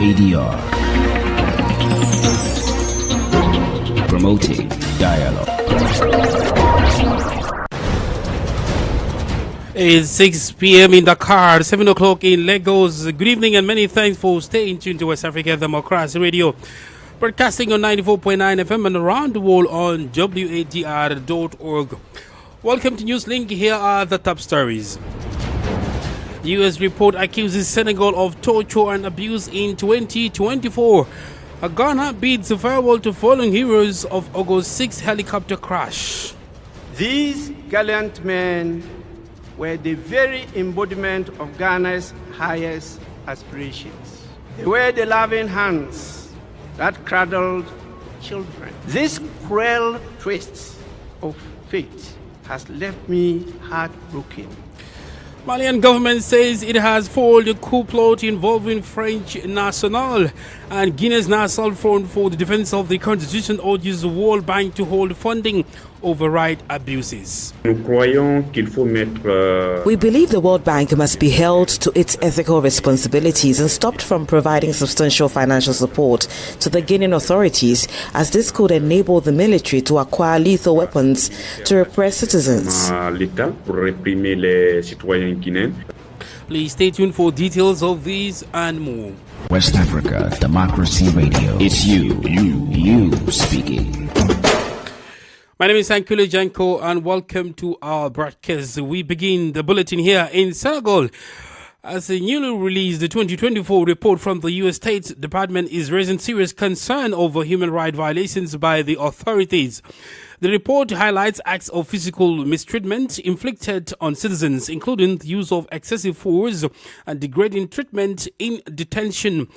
ADR. Promoting dialogue. It's 6 p.m. in Dakar, 7 o'clock in Lagos. Good evening and many thanks for staying tuned to West Africa Democracy Radio. Broadcasting on 94.9 FM and around the world on wadr.org. Welcome to Newslink. Here are the top stories. U.S. report accuses Senegal of torture and abuse in 2024. Ghana bids farewell to fallen heroes of August 6 helicopter crash. These gallant men were the very embodiment of Ghana's highest aspirations. They were the loving hands that cradled children. This cruel twist of fate has left me heartbroken. Malian government says it has foiled a coup plot involving French National, and Guinea's National Front for the Defense of the Constitution urges the World Bank to hold funding over right abuses. We believe the World Bank must be held to its ethical responsibilities and stopped from providing substantial financial support to the Guinean authorities, as this could enable the military to acquire lethal weapons to repress citizens. Please stay tuned for details of these and more. West Africa Democracy Radio. It's you speaking. My name is Sankule Janko and welcome to our broadcast. We begin the bulletin here in Senegal. As a newly released 2024 report from the U.S. State Department is raising serious concern over human rights violations by the authorities. The report highlights acts of physical mistreatment inflicted on citizens, including the use of excessive force and degrading treatment in detention.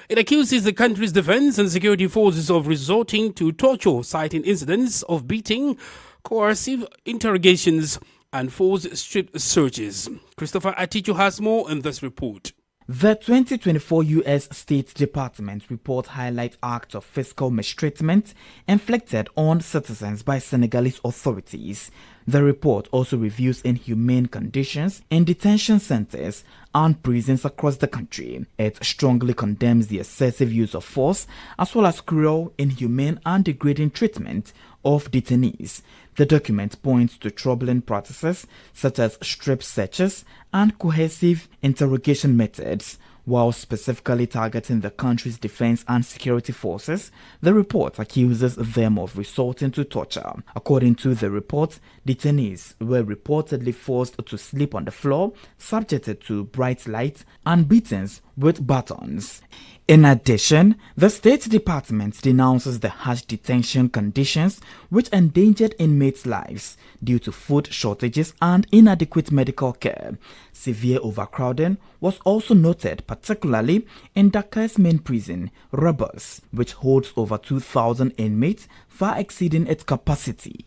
It accuses the country's defense and security forces of resorting to torture, citing incidents of beating, coercive interrogations, and forced strip searches. Christopher Atichu has more in this report. The 2024 U.S. State Department report highlights acts of physical mistreatment inflicted on citizens by Senegalese authorities. The report also reviews inhumane conditions in detention centers and prisons across the country. It strongly condemns the excessive use of force as well as cruel, inhumane and degrading treatment of detainees. The document points to troubling practices such as strip searches and coercive interrogation methods. While specifically targeting the country's defense and security forces, the report accuses them of resorting to torture. According to the report, detainees were reportedly forced to sleep on the floor, subjected to bright light, and beatings with batons. In addition, the State Department denounces the harsh detention conditions which endangered inmates' lives due to food shortages and inadequate medical care. Severe overcrowding was also noted, particularly in Dakar's main prison, Rebus, which holds over 2,000 inmates, far exceeding its capacity.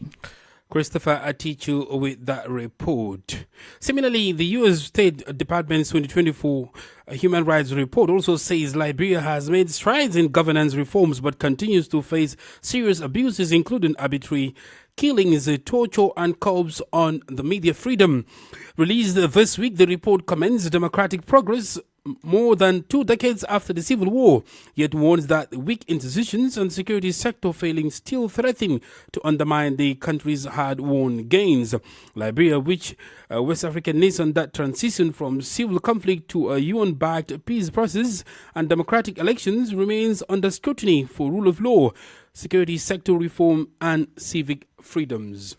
Christopher Atichu with that report. Similarly, the U.S. State Department's 2024 Human Rights Report also says Liberia has made strides in governance reforms but continues to face serious abuses, including arbitrary killings, torture, and curbs on the media freedom. Released this week, the report commends democratic progress more than 2 decades after the Civil War, yet warns that weak institutions and security sector failings still threaten to undermine the country's hard-won gains. Liberia, which a West African nation that transitioned from civil conflict to a UN-backed peace process and democratic elections, remains under scrutiny for rule of law, security sector reform, and civic freedoms.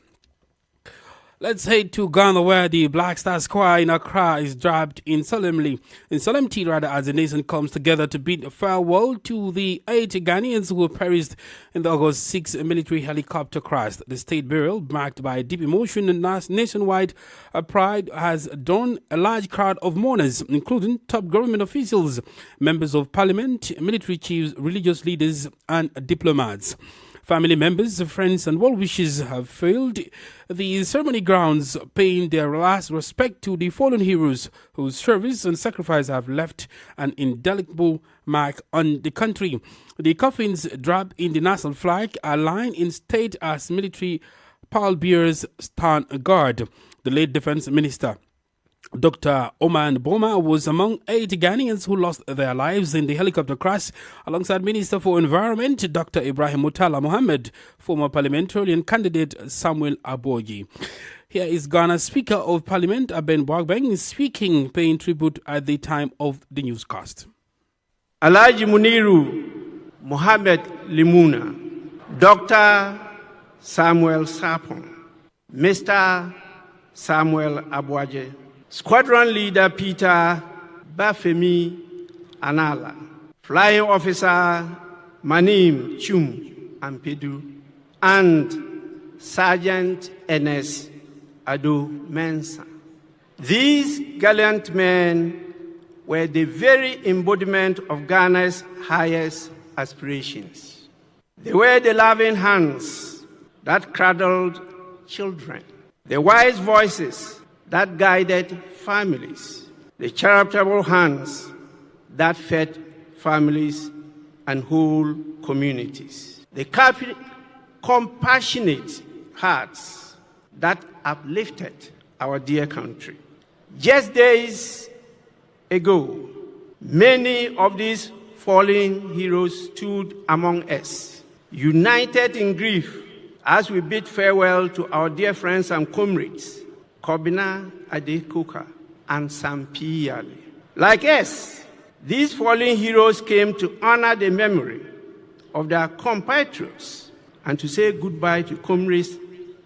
Let's head to Ghana, where the Black Star Square in Accra is draped in solemnity as the nation comes together to bid farewell to the 8 Ghanaians who perished in the August 6 military helicopter crash. The state burial, marked by deep emotion and nationwide pride, has drawn a large crowd of mourners, including top government officials, members of parliament, military chiefs, religious leaders, and diplomats. Family members, friends, and well-wishers have filled the ceremony grounds, paying their last respect to the fallen heroes whose service and sacrifice have left an indelible mark on the country. The coffins draped in the national flag are lined in state as military pallbearers stand guard. The late defense minister Dr. Oman Boma was among 8 Ghanaians who lost their lives in the helicopter crash alongside Minister for Environment Dr. Ibrahim Mutala Mohammed, former parliamentarian candidate Samuel Abogi. Here is Ghana's Speaker of Parliament, Aben Boagbeng, speaking, paying tribute at the time of the newscast. Alhaji Muniru Mohammed Limuna, Dr. Samuel Sapon, Mr. Samuel Aboaje, Squadron Leader Peter Bafemi Anala, Flying Officer Manim Chum Ampedu, and Sergeant N.S. Ado Mensah. These gallant men were the very embodiment of Ghana's highest aspirations. They were the loving hands that cradled children, the wise voices that guided families, the charitable hands that fed families and whole communities, the compassionate hearts that uplifted our dear country. Just days ago, many of these fallen heroes stood among us, united in grief as we bid farewell to our dear friends and comrades, Kobina Adekoka and Sampi Yale. Like us, these fallen heroes came to honor the memory of their compatriots and to say goodbye to comrades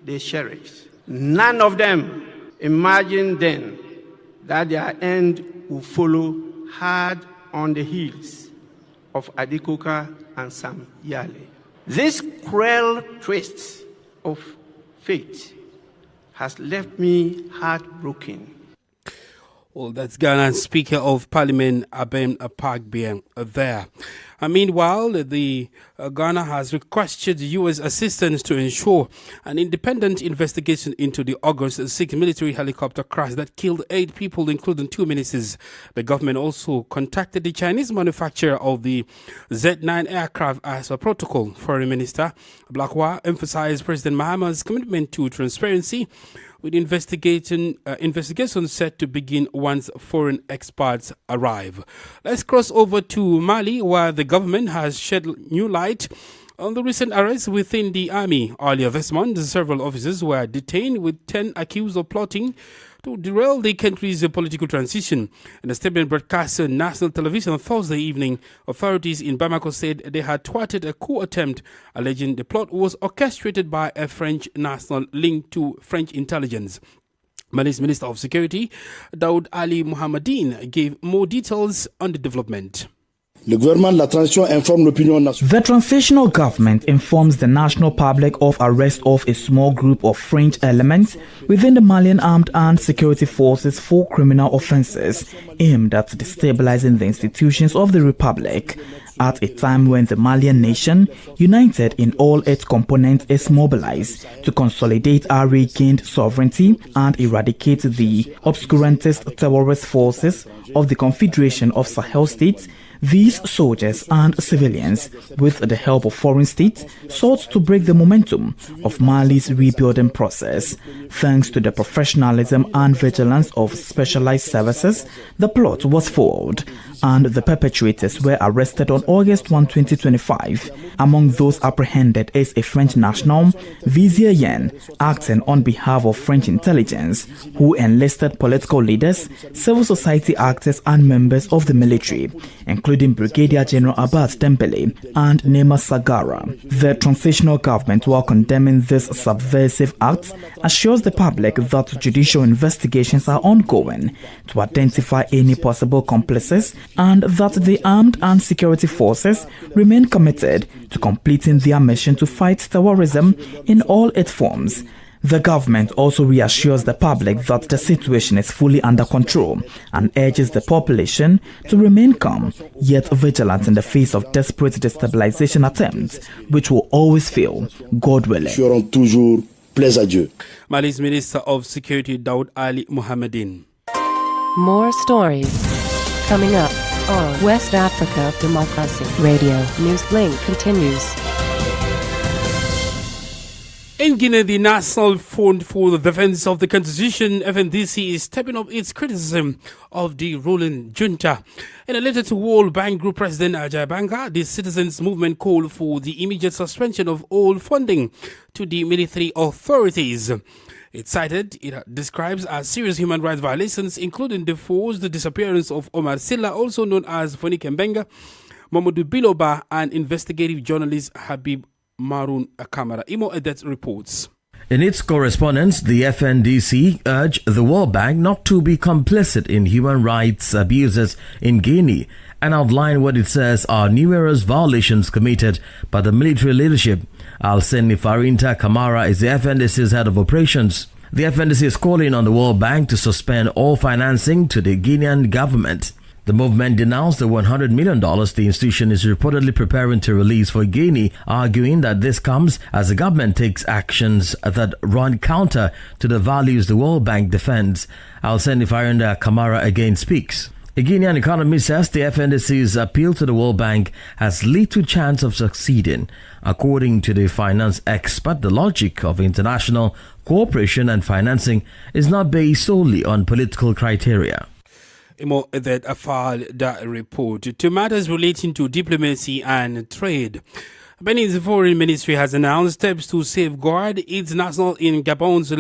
they cherished. None of them imagined then that their end would follow hard on the heels of Adekoka and Sam Yale. This cruel twist of fate has left me heartbroken. Well, that's Ghana's Speaker of Parliament, Aben Boagbeng, there. Meanwhile, Ghana has requested U.S. assistance to ensure an independent investigation into the August 6 military helicopter crash that killed 8 people, including 2 ministers. The government also contacted the Chinese manufacturer of the Z-9 aircraft as a protocol. Foreign Minister Blakwa emphasized President Mahama's commitment to transparency, with investigation set to begin once foreign experts arrive. Let's cross over to Mali, where the government has shed new light on the recent arrests within the army. Earlier this month, several officers were detained, with 10 accused of plotting to derail the country's political transition. In a statement broadcast on national television on Thursday evening, authorities in Bamako said they had thwarted a coup attempt, alleging the plot was orchestrated by a French national linked to French intelligence. Mali's Minister of Security, Daoud Ali Mohamedine, gave more details on the development. The transitional government informs the national public of arrest of a small group of French elements within the Malian Armed and Security Forces for criminal offences aimed at destabilizing the institutions of the Republic, at a time when the Malian nation, united in all its components, is mobilized to consolidate our regained sovereignty and eradicate the obscurantist terrorist forces of the Confederation of Sahel States. These soldiers and civilians, with the help of foreign states, sought to break the momentum of Mali's rebuilding process. Thanks to the professionalism and vigilance of specialized services, the plot was foiled, and the perpetrators were arrested on August 1, 2025. Among those apprehended is a French national, Vizier Yen, acting on behalf of French intelligence, who enlisted political leaders, civil society actors and members of the military, including Brigadier General Abbas Dembele and Nema Sagara. The transitional government, while condemning this subversive act, assures the public that judicial investigations are ongoing to identify any possible complices, and that the armed and security forces remain committed to completing their mission to fight terrorism in all its forms. The government also reassures the public that the situation is fully under control and urges the population to remain calm yet vigilant in the face of desperate destabilization attempts, which will always fail, God willing. Mali's Minister of Security, Daoud Ali Mohamedine. More stories coming up on West Africa Democracy Radio. Newslink continues. In Guinea, the National Fund for the Defense of the Constitution, FNDC, is stepping up its criticism of the ruling junta. In a letter to World Bank Group President Ajay Banga, the citizens' movement called for the immediate suspension of all funding to the military authorities. It describes as serious human rights violations, including the forced disappearance of Omar Silla, also known as Fonike Mbenga, Mamadou Biloba, and investigative journalist Habib Maroon Kamara. Imo Edet reports. In its correspondence, the FNDC urged the World Bank not to be complicit in human rights abuses in Guinea and outlined what it says are numerous violations committed by the military leadership. Alseni Farinta Kamara is the FNDC's head of operations. The FNDC is calling on the World Bank to suspend all financing to the Guinean government. The movement denounced the $100 million the institution is reportedly preparing to release for Guinea, arguing that this comes as the government takes actions that run counter to the values the World Bank defends. Alseni Farinda Kamara again speaks. A Guinean economist says the FNDC's appeal to the World Bank has little chance of succeeding. According to the finance expert, the logic of international cooperation and financing is not based solely on political criteria. Imo that filed that report to matters relating to diplomacy and trade. Benin's foreign ministry has announced steps to safeguard its national in Gabon's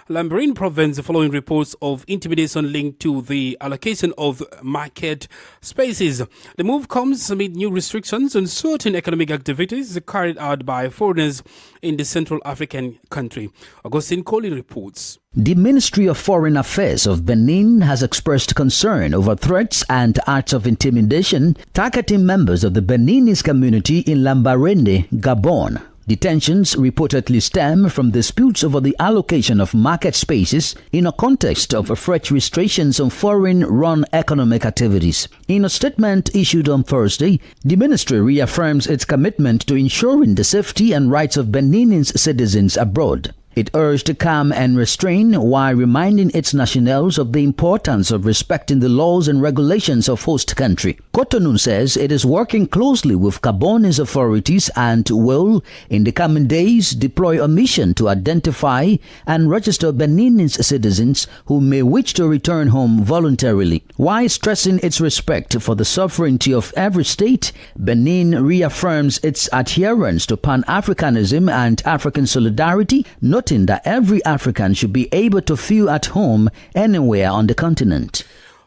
Lambaréné province following reports of intimidation linked to the allocation of market spaces. The move comes amid new restrictions on certain economic activities carried out by foreigners in the Central African country. Augustine Coley reports. The Ministry of Foreign Affairs of Benin has expressed concern over threats and acts of intimidation targeting members of the Beninese community in Lambaréné, Gabon. The tensions reportedly stem from disputes over the allocation of market spaces in a context of fresh restrictions on foreign-run economic activities. In a statement issued on Thursday, the ministry reaffirms its commitment to ensuring the safety and rights of Benin's citizens abroad. It urged calm and restraint while reminding its nationals of the importance of respecting the laws and regulations of host country. Cotonou says it is working closely with Gabonese authorities and will, in the coming days, deploy a mission to identify and register Benin's citizens who may wish to return home voluntarily. While stressing its respect for the sovereignty of every state, Benin reaffirms its adherence to Pan-Africanism and African solidarity, noting that every African should be able to feel at home anywhere on the continent.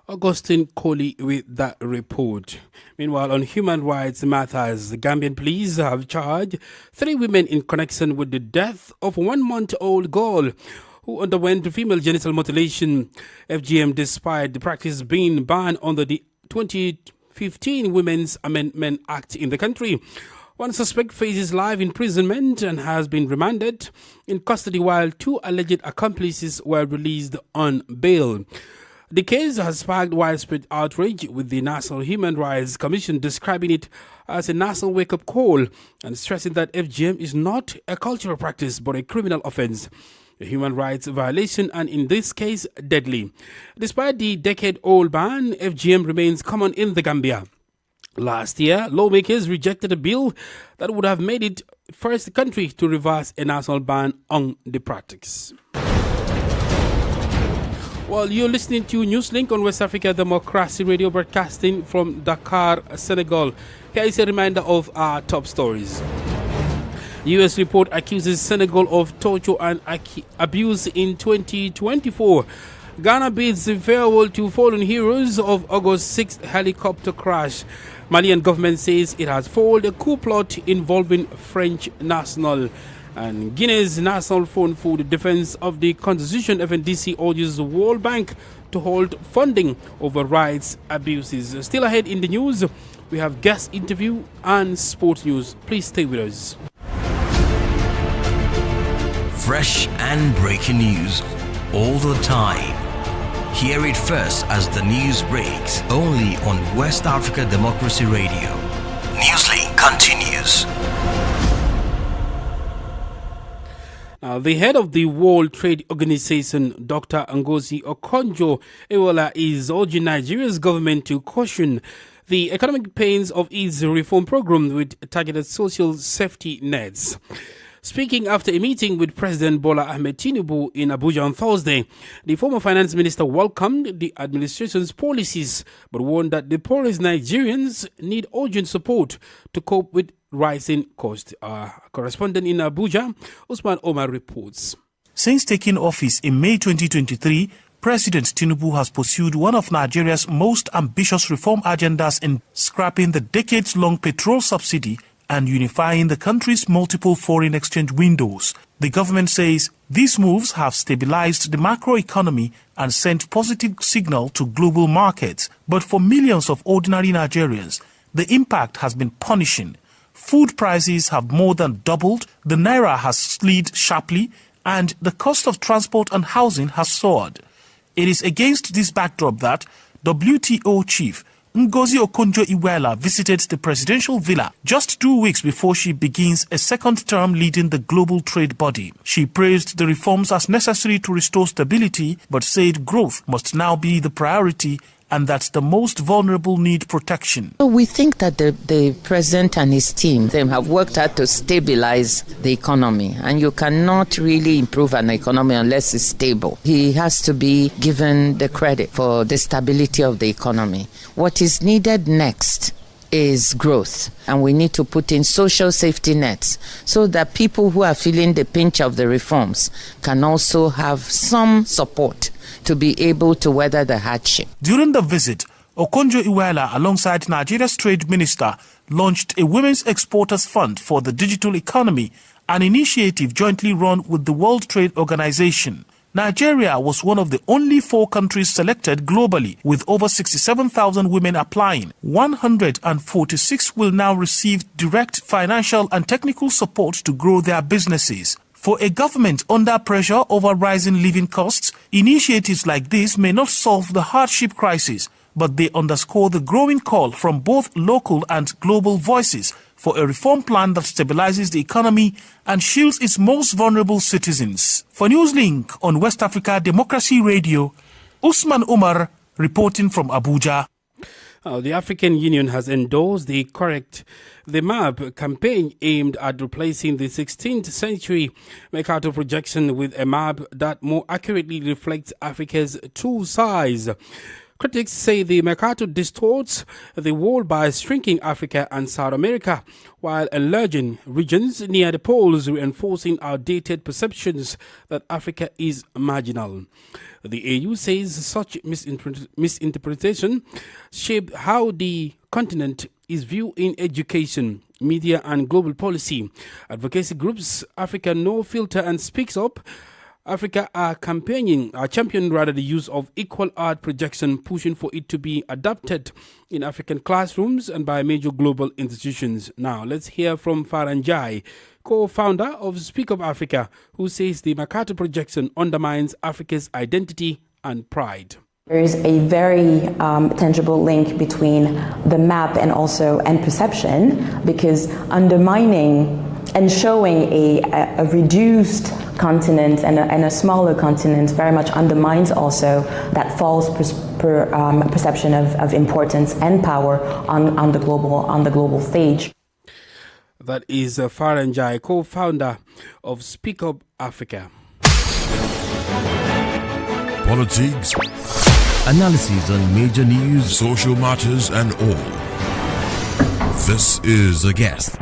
Augustine Coley with that report. Meanwhile, on human rights matters, the Gambian police have charged 3 women in connection with the death of a 1-month-old girl who underwent female genital mutilation, FGM, despite the practice being banned under the 2015 Women's Amendment Act in the country. One suspect faces life imprisonment and has been remanded in custody while 2 alleged accomplices were released on bail. The case has sparked widespread outrage, with the National Human Rights Commission describing it as a national wake-up call and stressing that FGM is not a cultural practice but a criminal offense, a human rights violation, and in this case, deadly. Despite the decade-old ban, FGM remains common in the Gambia. Last year, lawmakers rejected a bill that would have made it first country to reverse a national ban on the practice. Well, you're listening to Newslink on West Africa Democracy Radio, broadcasting from Dakar, Senegal. Here is a reminder of our top stories. U.S. report accuses Senegal of torture and abuse in 2024. Ghana bids farewell to fallen heroes of August 6th helicopter crash. Malian government says it has foiled a coup plot involving French national. And Guinea's National Fund for the Defense of the Constitution, FNDC, urges the World Bank to hold funding over rights abuses. Still ahead in the news, we have guest interview and sports news. Please stay with us. Fresh and breaking news all the time. Hear it first as the news breaks, only on West Africa Democracy Radio. Newslink continues. The head of the World Trade Organization, Dr. Ngozi Okonjo-Iweala, is urging Nigeria's government to caution the economic pains of its reform program with targeted social safety nets. Speaking after a meeting with President Bola Ahmed Tinubu in Abuja on Thursday, the former finance minister welcomed the administration's policies but warned that the poorest Nigerians need urgent support to cope with rising costs. Our correspondent in Abuja, Usman Omar, reports. Since taking office in May 2023, President Tinubu has pursued one of Nigeria's most ambitious reform agendas in scrapping the decades-long petrol subsidy and unifying the country's multiple foreign exchange windows. The government says these moves have stabilized the macroeconomy and sent positive signal to global markets. But for millions of ordinary Nigerians, the impact has been punishing. Food prices have more than doubled, the naira has slid sharply, and the cost of transport and housing has soared. It is against this backdrop that WTO chief Ngozi Okonjo-Iweala visited the presidential villa just 2 weeks before she begins a second term leading the global trade body. She praised the reforms as necessary to restore stability, but said growth must now be the priority and that the most vulnerable need protection. We think that the president and his team, they have worked hard to stabilize the economy, and you cannot really improve an economy unless it's stable. He has to be given the credit for the stability of the economy. What is needed next is growth, and we need to put in social safety nets so that people who are feeling the pinch of the reforms can also have some support to be able to weather the hardship. During the visit, Okonjo-Iweala, alongside Nigeria's trade minister, launched a Women's Exporters Fund for the digital economy, an initiative jointly run with the World Trade Organization. Nigeria was one of the only 4 countries selected globally, with over 67,000 women applying. 146 will now receive direct financial and technical support to grow their businesses. For a government under pressure over rising living costs, initiatives like this may not solve the hardship crisis, but they underscore the growing call from both local and global voices for a reform plan that stabilizes the economy and shields its most vulnerable citizens. For Newslink on West Africa Democracy Radio, Usman Umar reporting from Abuja. The African Union has endorsed the MAP campaign aimed at replacing the 16th century Mercator projection with a map that more accurately reflects Africa's true size. Critics say the Mercator distorts the world by shrinking Africa and South America, while enlarging regions near the poles, reinforcing outdated perceptions that Africa is marginal. The AU says such misinterpretation shaped how the continent is viewed in education, media and global policy. Advocacy groups Africa No Filter and Speaks Up Africa are championing the use of equal art projection, pushing for it to be adopted in African classrooms and by major global institutions. Now, let's hear from Faranjai, co-founder of Speak Up Africa, who says the Mercator projection undermines Africa's identity and pride. There is a very tangible link between the map and perception, because undermining and showing a reduced continent and a smaller continent very much undermines also that false perception of importance and power on the global stage. That is Faranjai, co-founder of Speak Up Africa. Politics, analysis on major news, social matters, and all. This is The Guest.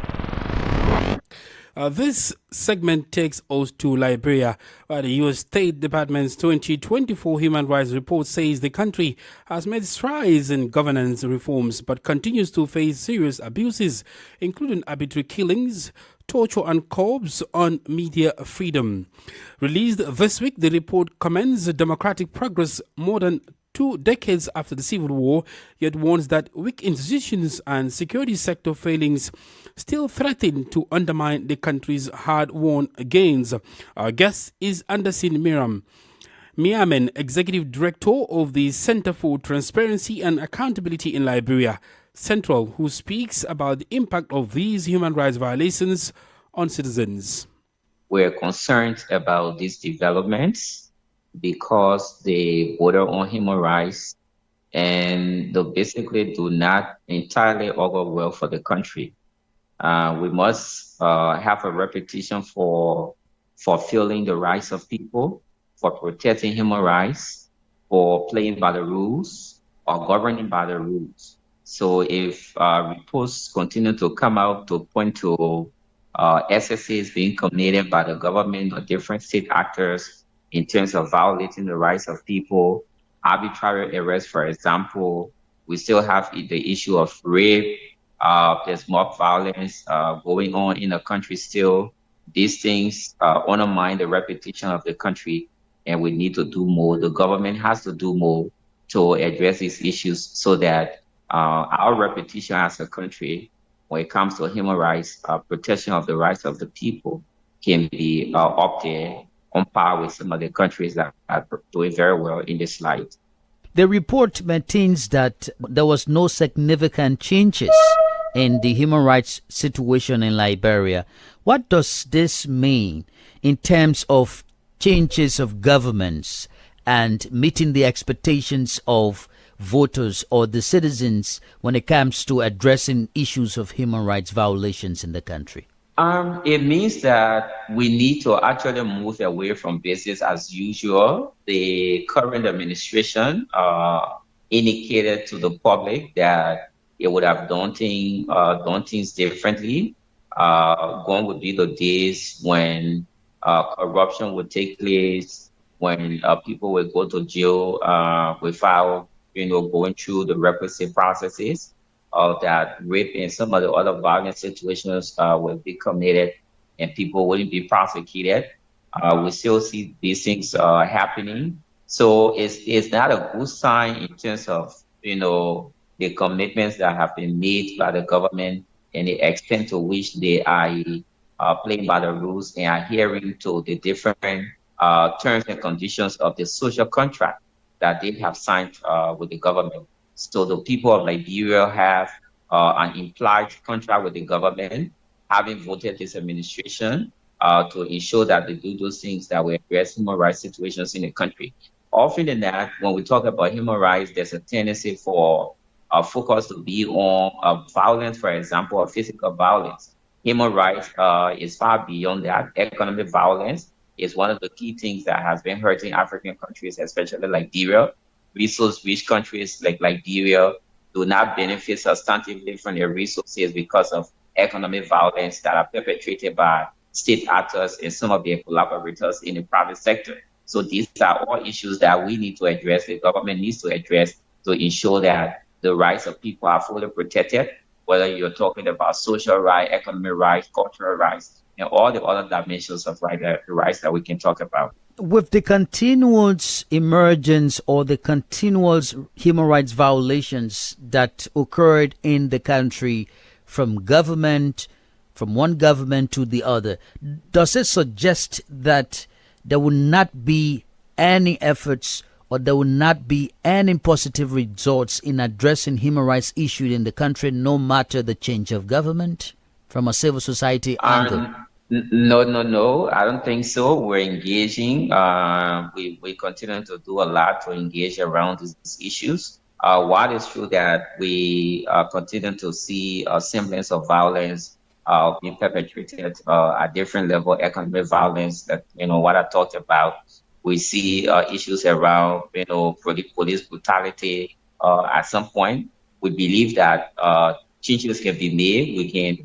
This segment takes us to Liberia, where the U.S. State Department's 2024 Human Rights Report says the country has made strides in governance reforms but continues to face serious abuses, including arbitrary killings, torture and curbs on media freedom. Released this week, the report commends democratic progress more than 2 decades after the Civil War, yet warns that weak institutions and security sector failings still threaten to undermine the country's hard-won gains. Our guest is Anderson Miamen, Executive Director of the Center for Transparency and Accountability in Liberia Central, who speaks about the impact of these human rights violations on citizens. We're concerned about these developments because they border on human rights and they basically do not entirely augur well for the country. We must have a reputation for fulfilling the rights of people, for protecting human rights, for playing by the rules or governing by the rules. So if reports continue to come out to point to SSAs being committed by the government or different state actors in terms of violating the rights of people, arbitrary arrests, for example, we still have the issue of rape. There's mob violence going on in the country still. These things undermine the reputation of the country, and we need to do more. The government has to do more to address these issues so that our reputation as a country, when it comes to human rights, protection of the rights of the people, can be up there on par with some of the countries that are doing very well in this light. The report maintains that there was no significant changes in the human rights situation in Liberia. What does this mean in terms of changes of governments and meeting the expectations of voters or the citizens when it comes to addressing issues of human rights violations in the country? It means that we need to actually move away from business as usual. The current administration indicated to the public that it would have done things differently. Gone would be the days when corruption would take place, when people would go to jail without, going through the requisite processes. That rape and some of the other violent situations will be committed and people wouldn't be prosecuted. We still see these things happening. So it's not a good sign in terms of, the commitments that have been made by the government and the extent to which they are playing by the rules and adhering to the different terms and conditions of the social contract that they have signed with the government. So the people of Liberia have an implied contract with the government, having voted this administration to ensure that they do those things that will address human rights situations in the country. Often than that, when we talk about human rights, there's a tendency for focus to be on violence, for example, or physical violence. Human rights is far beyond that. Economic violence is one of the key things that has been hurting African countries, especially Liberia. Resource-rich countries like Liberia do not benefit substantively from their resources because of economic violence that are perpetrated by state actors and some of their collaborators in the private sector. So these are all issues that we need to address, the government needs to address to ensure that the rights of people are fully protected, whether you're talking about social rights, economic rights, cultural rights, and all the other dimensions of rights that we can talk about. With the continuous emergence or the continuous human rights violations that occurred in the country from one government to the other, does it suggest that there will not be any efforts or there will not be any positive results in addressing human rights issues in the country, no matter the change of government from a civil society angle? No. I don't think so. We're engaging. We continue to do a lot to engage around these issues. While it's true that we continue to see a semblance of violence being perpetrated at different level, economic violence, that what I talked about. We see issues around police brutality. At some point, we believe that changes can be made.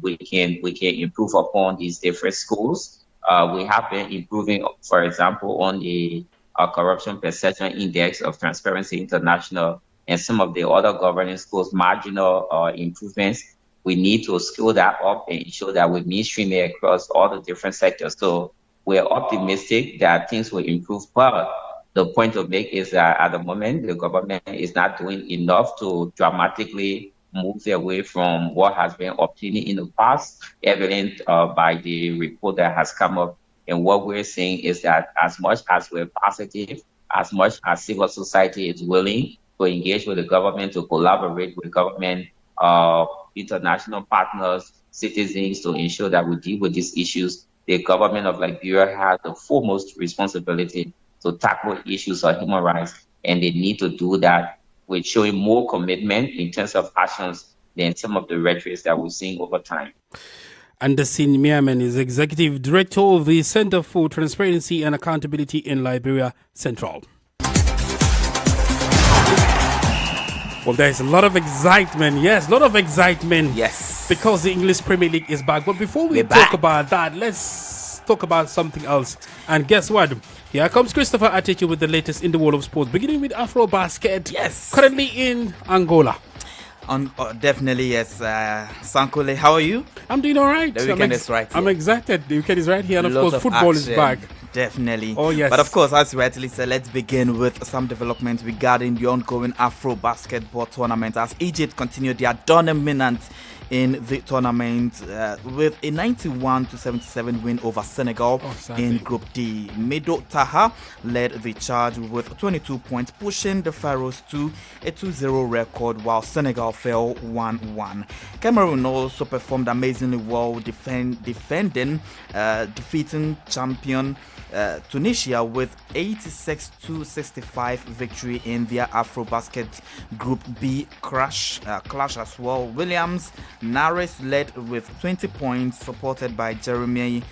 We can improve upon these different schools. We have been improving, for example, on the corruption perception index of Transparency International and some of the other governance schools, marginal improvements. We need to scale that up and ensure that we mainstream it across all the different sectors. So we're optimistic that things will improve, but the point to make is that at the moment, the government is not doing enough to dramatically move away from what has been obtained in the past, evident by the report that has come up. And what we're saying is that as much as we're positive, as much as civil society is willing to engage with the government, to collaborate with government, international partners, citizens, to ensure that we deal with these issues, the government of Liberia has the foremost responsibility to tackle issues of human rights, and they need to do that with showing more commitment in terms of actions than some of the rhetoric that we're seeing over time. Anderson Miamen is Executive Director of the Center for Transparency and Accountability in Liberia Central. Well, there's a lot of excitement. Yes, a lot of excitement. Yes. Because the English Premier League is back. But before we talk about that, let's talk about something else. And guess what? Here comes Christopher Atechu with the latest in the world of sports, beginning with Afro Basket. Yes. Currently in Angola. Definitely, yes. Sankole, how are you? I'm doing all right. The weekend is right here. I'm excited. The weekend is right here. And of course, football is back. Definitely. Oh, yes. But of course, as you rightly said, let's begin with some developments regarding the ongoing Afro Basketball tournament as Egypt continued their dominance in the tournament with a 91-77 win over Senegal in Group D. Medo Taha led the charge with 22 points, pushing the Pharaohs to a 2-0 record, while Senegal fell 1-1. Cameroon also performed amazingly well, defending defeating champion Tunisia with 86-65 victory in their AfroBasket Group B clash as well. Williams Nares led with 20 points, supported by Jeremy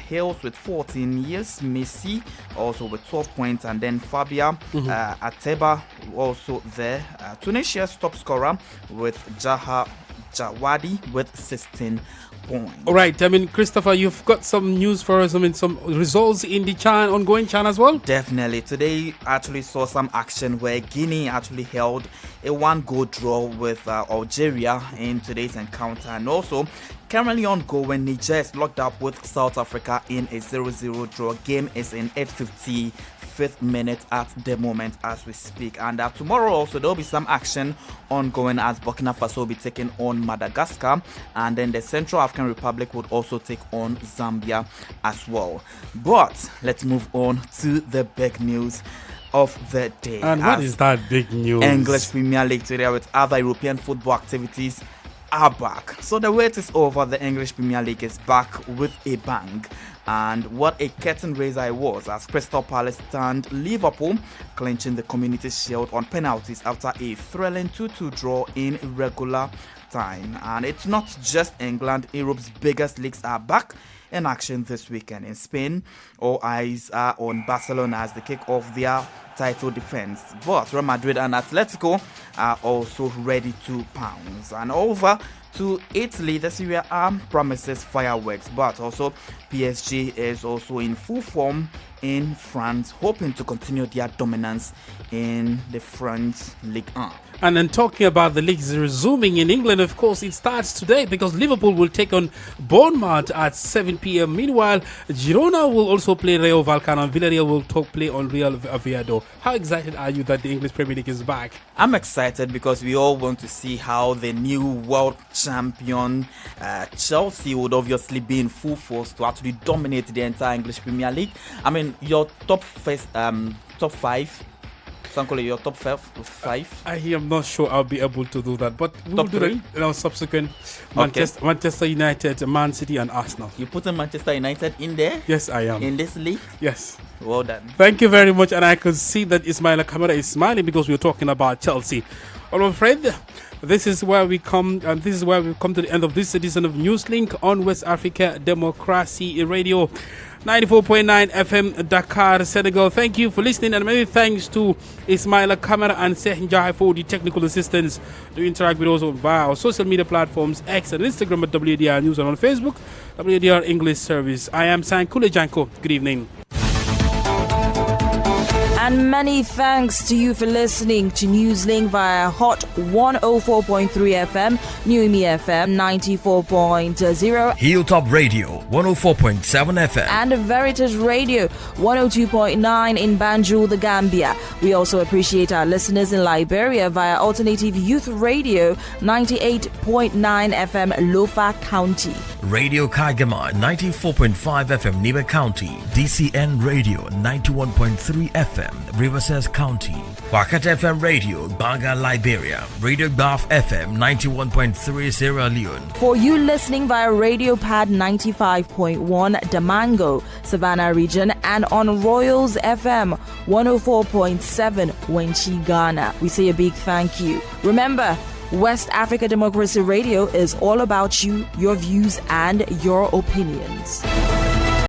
Hales with 14 years, Messi also with 12 points, and then Fabia Ateba also there. Tunisia's top scorer with Jaha Jawadi with 16 points. All right, Christopher, you've got some news for us. Some results in the ongoing CHAN as well? Definitely. Today, actually saw some action where Guinea actually held a 1-goal draw with Algeria in today's encounter, and also currently ongoing, Niger is locked up with South Africa in a 0-0 draw. Game is in 8:55 minute at the moment as we speak. And tomorrow also there will be some action ongoing as Burkina Faso will be taking on Madagascar, and then the Central African Republic would also take on Zambia as well. But let's move on to the big news of the day. And what is that big news? English Premier League today with other European football activities are back. So the wait is over. The English Premier League is back with a bang. And what a curtain raiser it was as Crystal Palace stand Liverpool, clinching the Community Shield on penalties after a thrilling 2-2 draw in regular time. And it's not just England. Europe's biggest leagues are back in action this weekend. In Spain, all eyes are on Barcelona as they kick off their title defense. But Real Madrid and Atletico are also ready to pounce. And over to Italy, the Serie A promises fireworks, but also PSG is also in full form in France, hoping to continue their dominance in the French Ligue 1. And then talking about the leagues resuming in England, of course, it starts today because Liverpool will take on Bournemouth at 7 p.m. Meanwhile, Girona will also play Rayo Vallecano and Villarreal will play on Real Oviedo. How excited are you that the English Premier League is back? I'm excited because we all want to see how the new world champion Chelsea would obviously be in full force to actually dominate the entire English Premier League. I mean, your top five. Sankole, your top five? I am not sure I'll be able to do that, but we will do that in our subsequent Manchester United, Man City and Arsenal. You put Manchester United in there? Yes, I am. In this league? Yes. Well done. Thank you very much, and I could see that Ismaila Kamara is smiling because we're talking about Chelsea. Well, I'm afraid this is where we come, and this is where we come to the end of this edition of Newslink on West Africa Democracy Radio. 94.9 FM, Dakar, Senegal. Thank you for listening, and many thanks to Ismaila Kamara and Sehin Jai for the technical assistance. To interact with us via our social media platforms, X and Instagram at WDR News, and on Facebook, WDR English Service. I am Sankule Janko. Good evening. And many thanks to you for listening to Newslink via Hot 104.3 FM, Newmi FM 94.0, Hilltop Radio 104.7 FM, and Veritas Radio 102.9 in Banjul, the Gambia. We also appreciate our listeners in Liberia via Alternative Youth Radio 98.9 FM, Lofa County, Radio Kagama 94.5 FM, Niba County, DCN Radio 91.3 FM, Riverside County, Wakat FM Radio, Banga, Liberia, Radio Gulf FM 91.3 Sierra Leone. For you listening via Radio Pad 95.1 Damango, Savannah region, and on Royals FM 104.7 Wenchi, Ghana, we say a big thank you. Remember, West Africa Democracy Radio is all about you, your views, and your opinions.